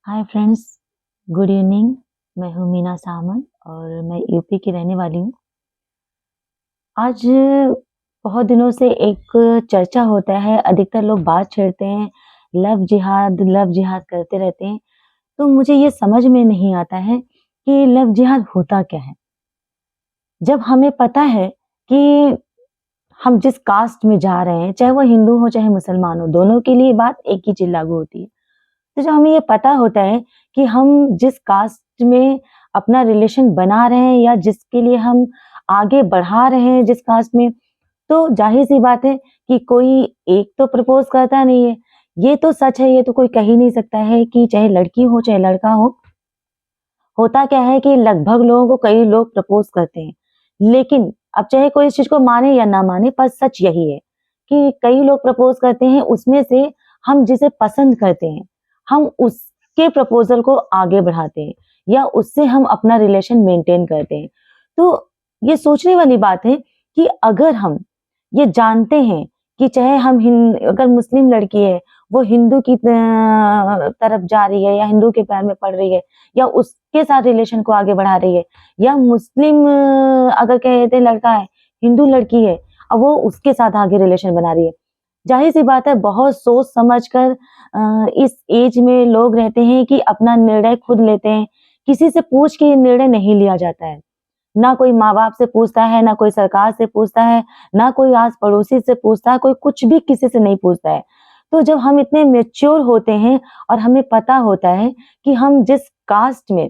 Hi friends, good evening. मैं हूँ मीना सामंत और मैं यूपी की रहने वाली हूँ। आज बहुत दिनों से एक चर्चा होता है, अधिकतर लोग बात छेड़ते हैं, लव जिहाद करते रहते हैं। तो मुझे ये समझ में नहीं आता है कि लव जिहाद होता क्या है? जब हमें पता है कि हम जिस कास्ट में जा रहे हैं, चाहे वो हिंदू हो चाहे मुसलमान हो, दोनों के लिए बात एक ही चीज़ लागू होती है। तो जब हमें ये पता होता है कि हम जिस कास्ट में अपना रिलेशन बना रहे हैं या जिसके लिए हम आगे बढ़ा रहे हैं जिस कास्ट में, तो ज़ाहिर-सी बात है कि कोई एक तो प्रपोज़ करता नहीं है। ये तो सच है, ये तो कोई कह ही नहीं सकता है कि चाहे लड़की हो चाहे लड़का हो, होता क्या है कि लगभग लोगों को कई लोग प्रपोज़ करते हैं। लेकिन अब चाहे कोई इस चीज़ को माने या ना माने, पर सच यही है कि कई लोग प्रपोज़ करते हैं, उसमें से हम जिसे पसंद करते हैं, हम उसके प्रपोज़ल को आगे बढ़ाते हैं या उससे हम अपना रिलेशन मेंटेन करते हैं। तो ये सोचने वाली बात है कि अगर हम ये जानते हैं कि चाहे हम हिन अगर मुस्लिम लड़की है, वो हिंदू की तरफ जा रही है या हिंदू के पैर में पड़ रही है या उसके साथ रिलेशन को आगे बढ़ा रही है या मुस्लिम अगर कहते हैं लड़का है, हिंदू लड़की है, अब वो उसके साथ आगे रिलेशन बना रही है। ज़ाहिर-सी बात है बहुत सोच समझ कर इस एज में लोग रहते हैं कि अपना निर्णय खुद लेते हैं। किसी से पूछ के ये निर्णय नहीं लिया जाता है। ना कोई माँ-बाप से पूछता है, ना कोई सरकार से पूछता है, ना कोई आस-पड़ोसी से पूछता है, कोई कुछ भी किसी से नहीं पूछता है। तो जब हम इतने मैच्योर होते हैं और हमें पता होता है कि हम जिस कास्ट में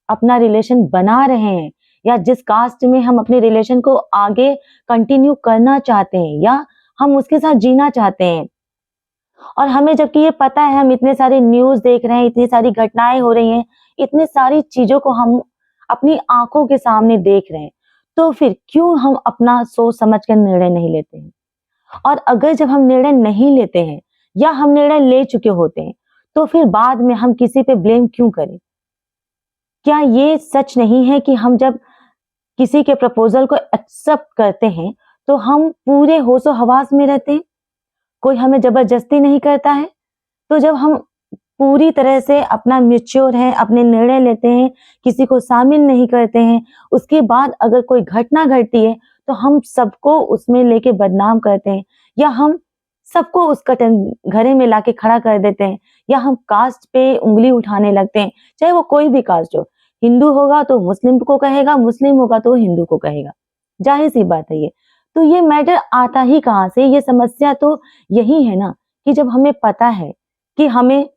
अपना रिलेशन बना रहे हैं या जिस कास्ट में हम अपने रिलेशन को आगे कंटिन्यू करना चाहते हैं या हम उसके साथ जीना चाहते हैं और हमें जबकि ये पता है हम इतने सारे न्यूज़ देख रहे हैं, इतनी सारी घटनाएँ हो रही हैं, इतनी सारी चीज़ों को हम अपनी आँखों के सामने देख रहे हैं, तो फिर क्यों हम अपना सोच समझ कर निर्णय नहीं लेते हैं? और अगर जब हम निर्णय नहीं लेते हैं या हम निर्णय ले चुके होते हैं, तो फिर बाद में हम किसी पे ब्लेम क्यों करें? क्या ये सच नहीं है कि हम जब किसी के प्रपोज़ल को एक्सेप्ट करते हैं, तो हम पूरे होशो-हवास में रहते हैं? कोई हमें ज़बरदस्ती नहीं करता है? तो जब हम पूरी तरह से अपना मैच्योर हैं, अपने निर्णय लेते हैं, किसी को शामिल नहीं करते हैं, उसके बाद अगर कोई घटना घटती है, तो हम सबको उसमें लेके बदनाम करते हैं या हम सबको उस कटघरे में लाके खड़ा कर देते हैं या हम कास्ट पे उँगली उठाने लगते हैं, चाहे वो कोई भी कास्ट हो। हिंदू होगा तो मुस्लिम को कहेगा, मुस्लिम होगा तो हिंदू को कहेगा। ज़ाहिर-सी बात है ये। तो ये मैटर आता ही कहाँ से? ये समस्या तो यही है ना कि जब हमें पता है कि हमें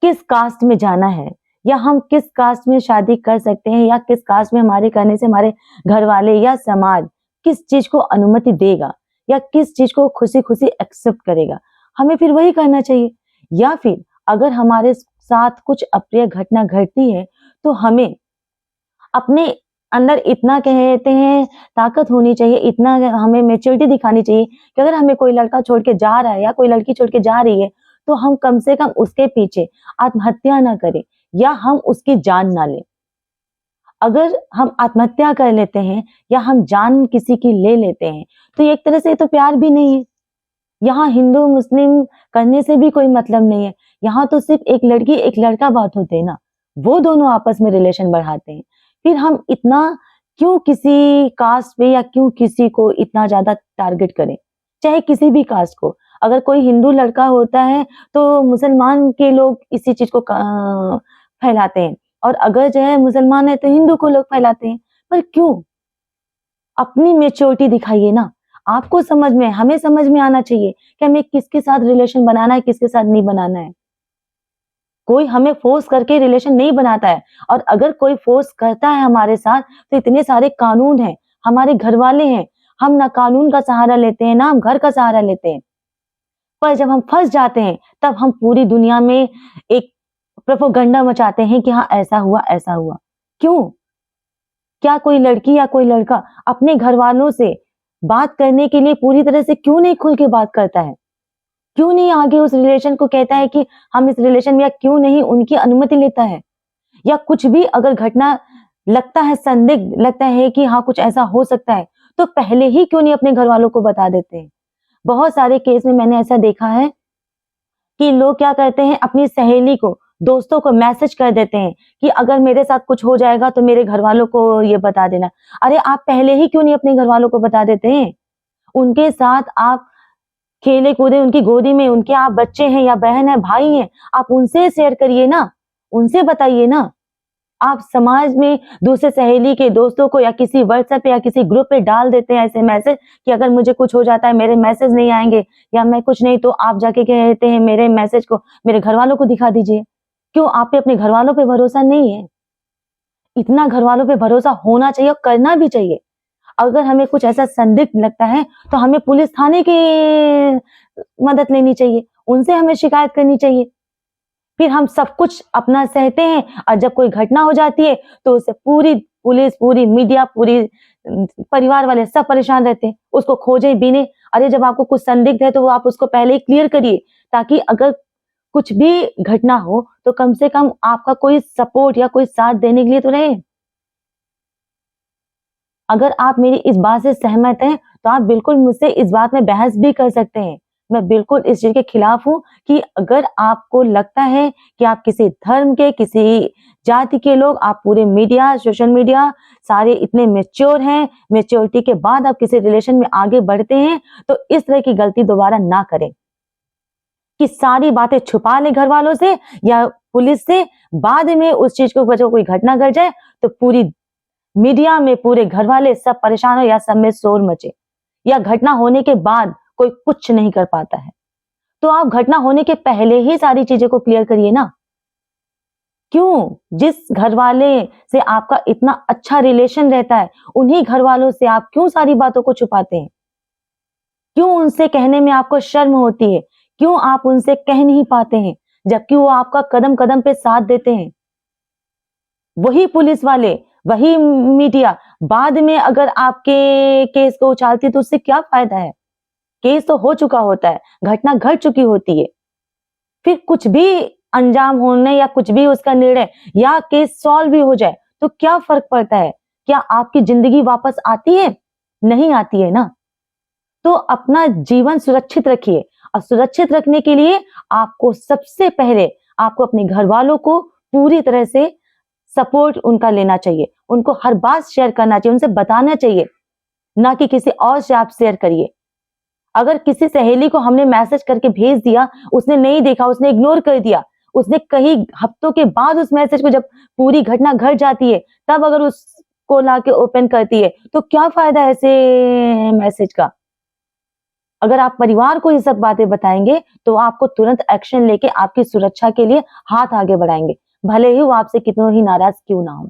किस कास्ट में जाना है या हम किस कास्ट में शादी कर सकते हैं या किस कास्ट में हमारे करने से हमारे घर वाले या समाज किस चीज को अनुमति देगा या किस चीज को खुशी-खुशी एक्सेप्ट करेगा, हमें फिर वही करना चाहिए। या फिर अगर हमारे साथ कुछ अप्रिय घटना घटती है, तो हमें अपने अंदर इतना कहते हैं ताकत होनी चाहिए, इतना हमें मैच्योरिटी दिखानी चाहिए कि अगर हमें कोई लड़का छोड़ के जा रहा है या कोई लड़की छोड़ के जा रही है, तो हम कम से कम उसके पीछे आत्महत्या ना करें या हम उसकी जान ना लें। अगर हम आत्महत्या कर लेते हैं या हम जान किसी की ले लेते हैं, तो ये एक तरह से ये तो प्यार भी नहीं है। यहाँ हिंदू-मुस्लिम करने से भी कोई मतलब नहीं है। यहाँ तो सिर्फ़ एक लड़की, एक लड़का बात होते हैं ना, वो दोनों आपस में रिलेशन बढ़ाते हैं। फिर हम इतना क्यों किसी कास्ट पे या क्यों किसी को इतना ज़्यादा टारगेट करें? चाहे किसी भी कास्ट को। अगर कोई हिंदू लड़का होता है, तो मुसलमान के लोग इसी चीज़ को फैलाते हैं और अगर जो है मुसलमान है, तो हिंदू को लोग फैलाते हैं। पर क्यों? अपनी मैच्योरिटी दिखाइए ना। आपको समझ में हमें समझ में आना चाहिए कि हमें किसके साथ रिलेशन बनाना है, किसके साथ नहीं बनाना है। कोई हमें फ़ोर्स करके रिलेशन नहीं बनाता है और अगर कोई फ़ोर्स करता है हमारे साथ, तो इतने सारे कानून हैं, हमारे घरवाले हैं। हम ना कानून का सहारा लेते हैं, ना हम घर का सहारा लेते हैं। पर जब हम फँस जाते हैं, तब हम पूरी दुनिया में एक प्रोपेगेंडा मचाते हैं कि हाँ, ऐसा हुआ, ऐसा हुआ। क्यों? क्या कोई लड़की या कोई लड़का अपने घरवालों से बात करने के लिए पूरी तरह से क्यों नहीं खुल के बात करता है? क्यों नहीं आगे उस रिलेशन को कहता है कि हम इस रिलेशन में या क्यों नहीं उनकी अनुमति लेता है? या कुछ भी अगर घटना लगता है संदिग्ध लगता है कि हाँ, कुछ ऐसा हो सकता है, तो पहले ही क्यों नहीं अपने घरवालों को बता देते हैं? बहुत सारे केस में मैंने ऐसा देखा है कि लोग क्या करते हैं अपनी सहेली को दोस्तों को मैसेज कर देते हैं कि अगर मेरे साथ कुछ हो जाएगा तो मेरे घरवालों को ये बता देना। अरे आप पहले ही क्यों नहीं अपने घरवालों को बता देते हैं? उनके साथ आप खेले-कूदे, उनकी गोदी में उनके आप बच्चे हैं या बहन है, भाई हैं, आप उनसे शेयर करिए ना, उनसे बताइए ना। आप समाज में दूसरे सहेली के दोस्तों को या किसी व्हाट्सएप पे या किसी ग्रुप पे डाल देते हैं ऐसे मैसेज कि अगर मुझे कुछ हो जाता है, मेरे मैसेज नहीं आएँगे या मैं कुछ नहीं तो आप जाके कहते हैं मेरे मैसेज को मेरे घरवालों को दिखा दीजिए। क्यों आप पे अपने घरवालों पे भरोसा नहीं है? इतना घरवालों पे भरोसा होना चाहिए और करना भी चाहिए। अगर हमें कुछ ऐसा संदिग्ध लगता है, तो हमें पुलिस थाने की मदद लेनी चाहिए, उनसे हमें शिकायत करनी चाहिए। फिर हम सब कुछ अपना सहते हैं और जब कोई घटना हो जाती है, तो उसे पूरी पुलिस, पूरी मीडिया, पूरी परिवार वाले सब परेशान रहते हैं। उसको खोजें-बीनें, अरे जब आपको कुछ संदिग्ध है, तो वो आप उसको पहले ही क्लियर करिए, ताकि अगर कुछ भी घटना हो, तो कम से कम आपका कोई सपोर्ट या कोई साथ देने के लिए तो रहे। अगर आप मेरी इस बात से सहमत हैं, तो आप बिल्कुल मुझसे इस बात में बहस भी कर सकते हैं। मैं बिल्कुल इस चीज़ के खिलाफ हूँ कि अगर आपको लगता है कि आप किसी धर्म के, किसी जाति के लोग, आप पूरे मीडिया, सोशल मीडिया सारे इतने मैच्योर हैं, मैच्योरिटी के बाद आप किसी रिलेशन में आगे बढ़ते हैं, तो इस तरह की गलती दोबारा ना करें। कि सारी बातें छुपा लें घरवालों से या पुलिस से, बाद में उस चीज़ को वजह कोई घटना घट जाए, तो पूरी मीडिया में पूरे घरवाले सब परेशान हो या सब में शोर मचे या घटना होने के बाद कोई कुछ नहीं कर पाता है। तो आप घटना होने के पहले ही सारी चीज़ें को क्लियर करिए ना। क्यों? जिस घरवाले से आपका इतना अच्छा रिलेशन रहता है, उन्हीं घरवालों से आप क्यों सारी बातों को छुपाते हैं? क्यों उनसे कहने में आपको शर्म होती है? क्यों आप उनसे कह नहीं पाते हैं? जबकि वो आपका कदम-कदम पे साथ देते हैं। वही पुलिस वाले, वही मीडिया बाद में अगर आपके केस को उछालती है तो उससे क्या फ़ायदा है? केस तो हो चुका होता है, घटना घट चुकी होती है। फिर कुछ भी अंजाम होने या कुछ भी उसका निर्णय या केस सॉल्व भी हो जाए, तो क्या फ़र्क पड़ता है? क्या आपकी ज़िंदगी वापस आती है? नहीं आती है ना। तो अपना जीवन सुरक्षित रखिए और सुरक्षित रखने के लिए आपको सबसे पहले आपको अपने घरवालों को पूरी तरह से सपोर्ट उनका लेना चाहिए। उनको हर बात शेयर करना चाहिए, उनसे बताना चाहिए, ना कि किसी और से आप शेयर करिए। अगर किसी सहेली को हमने मैसेज करके भेज दिया, उसने नहीं देखा, उसने इग्नोर कर दिया, उसने कई हफ्तों के बाद उस मैसेज को जब पूरी घटना घट जाती है, तब अगर उसको लाके ओपन करती है, तो क्या फ़ायदा ऐसे मैसेज का? अगर आप परिवार को ये सब बातें बताएँगे, तो आपको तुरंत एक्शन लेके आपकी सुरक्षा के लिए हाथ आगे बढ़ाएँगे, भले ही वो आपसे कितनों ही नाराज़ क्यों ना हों।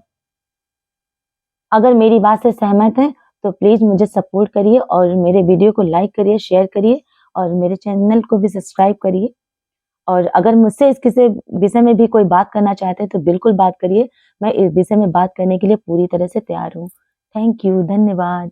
अगर मेरी बात से सहमत हैं, तो प्लीज़ मुझे सपोर्ट करिए और मेरे वीडियो को लाइक करिए, शेयर करिए और मेरे चैनल को भी सब्सक्राइब करिए। और अगर मुझसे इस किसी विषय में भी कोई बात करना चाहते हैं, तो बिल्कुल बात करिए। मैं इस विषय में बात करने के लिए पूरी तरह से तैयार हूँ। थैंक यू, धन्यवाद।